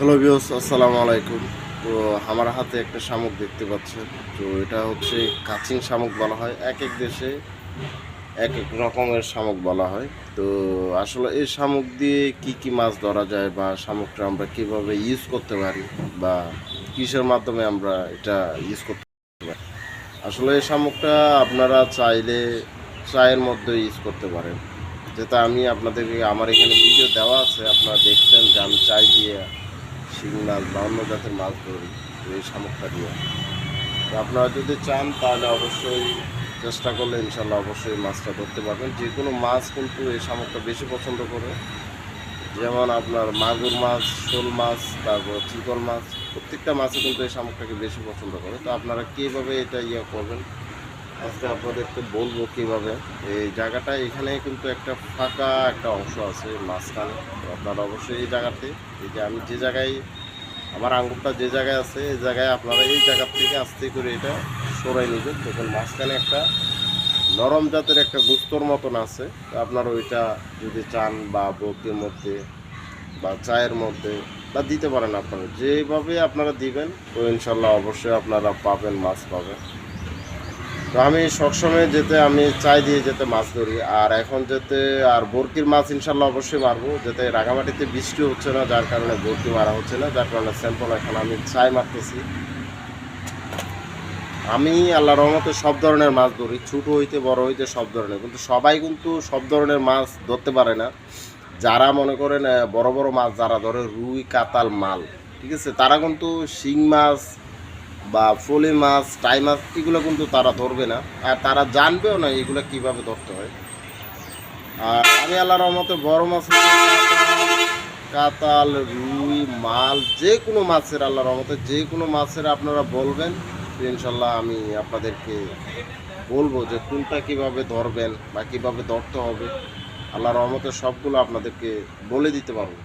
Hello viewers, আসসালামু আলাইকুম। তো আমার হাতে একটা শামুক দেখতে পাচ্ছেন। তো এটা হচ্ছে কাচিং শামুক বলা হয়। এক এক দেশে এক এক রকমের শামুক বলা হয়। তো আসলে এই শামুক দিয়ে কি কি মাছ ধরা যায় বা শামুকটা আমরা কিভাবে ইউজ করতে পারি বা কিসের মাধ্যমে আমরা এটা ইউজ করতে পারি। আসলে এই শামুকটা আপনারা চাইলে চায়ের মধ্যে ইউজ করতে পারেন। যেটা আমি আপনাদেরকে আমার এখানে ভিডিও দেওয়া আছে, আপনারা দেখছেন যে আমি চাই দিয়ে শিং মাছ বা অন্য জাতের মাছ ধরি তো এই শামুকটা দিয়ে। তো আপনারা যদি চান তাহলে অবশ্যই চেষ্টা করলে ইনশাল্লাহ অবশ্যই মাছটা ধরতে পারবেন। যে কোনো মাছ কিন্তু এই শামুকটা বেশি পছন্দ করে, যেমন আপনার মাগুর মাছ, শোল মাছ, তারপর চিতল মাছ, প্রত্যেকটা মাছই কিন্তু এই শামুকটাকে বেশি পছন্দ করে। তো আপনারা কীভাবে এটা করবেন আজকে আপনাদেরকে বলবো কীভাবে। এই জায়গাটা এখানে কিন্তু একটা ফাঁকা একটা অংশ আছে মাঝখানে। তো আপনারা অবশ্যই এই জায়গাতে, এই যে আমি যে জায়গায় আমার আঙুরটা যে জায়গায় আছে এই জায়গায় আপনারা এই জায়গার থেকে আস্তে করে এটা সরাই নেবেন। দেখুন মাঝখানে একটা নরম জাতের একটা গুস্তর মতন আছে। তো আপনারা ওইটা যদি চান বা বরকির মধ্যে বা চায়ের মধ্যে বা দিতে পারেন, আপনারা যেভাবে আপনারা দিবেন তো ইনশাল্লাহ অবশ্যই আপনারা পাবেন, মাছ পাবেন। তো আমি সবসময় আমি চাই দিয়ে যেতে মাছ ধরি, আর এখন আর বরকির মাছ ইনশাল্লাহ অবশ্যই মারবো। রাঙামাটিতে বৃষ্টি হচ্ছে না, যার কারণে বরকি মারা হচ্ছে না, যার কারণে স্যাম্পল এখন আমি চাই মারতেছি। আমি আল্লাহ রহমতে সব ধরনের মাছ ধরি, ছোটো হইতে বড় হইতে সব ধরনের, কিন্তু সবাই কিন্তু সব ধরনের মাছ ধরতে পারে না। যারা মনে করেন বড় বড় মাছ যারা ধরে, রুই, কাতাল, মাল, ঠিক আছে, তারা কিন্তু শিং মাছ বা ফলি মাছ, টাই মাছ এগুলো কিন্তু তারা ধরবে না, আর তারা জানবেও না এগুলো কিভাবে ধরতে হয়। আর আমি আল্লাহর রহমতে বড় মাছ কাতাল, রুই, মাল, যে কোনো মাছের, আল্লাহর রহমতে যে কোনো মাছের আপনারা বলবেন, ইনশাল্লাহ আমি আপনাদেরকে বলবো যে কোনটা কিভাবে ধরবেন বা কিভাবে ধরতে হবে। আল্লাহর রহমতে সবগুলো আপনাদেরকে বলে দিতে পারবো।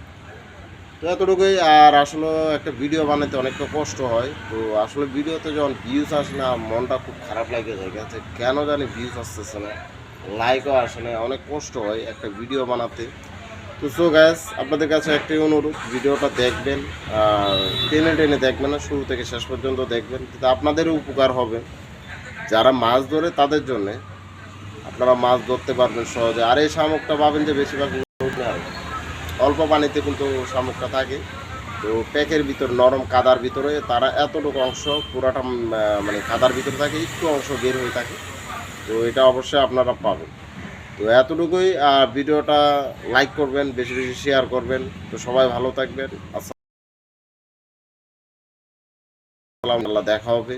তো এতটুকুই। আর আসলে একটা ভিডিও বানাতে অনেকটা কষ্ট হয়। তো আসলে ভিডিওতে যখন ভিউজ আসে না, মনটা খুব খারাপ লাগে যায়, গেছে কেন জানি ভিউজ আসতেছে না, লাইকও আসে না, অনেক কষ্ট হয় একটা ভিডিও বানাতে। তো সো গ্যাস, আপনাদের কাছে একটাই অনুরোধ, ভিডিওটা দেখবেন আর টেনে টেনে দেখবেন না, শুরু থেকে শেষ পর্যন্ত দেখবেন, কিন্তু আপনাদেরও উপকার হবে। যারা মাছ ধরে তাদের জন্যে আপনারা মাছ ধরতে পারবেন সহজে। আর এই শামুকটা পাবেন যে বেশিরভাগ অল্প পানিতে কিন্তু শামুকটা থাকে। তো প্যাকের ভিতর নরম কাদার ভিতরে তারা এতটুকু অংশ পুরাটা মানে কাদার ভিতরে থাকে, একটু অংশ বের হয়ে থাকে। তো এটা অবশ্যই আপনারা পাবেন। তো এতটুকুই। ভিডিওটা লাইক করবেন, বেশি বেশি শেয়ার করবেন। তো সবাই ভালো থাকবেন। আসসালাম, আল্লাহ, দেখা হবে।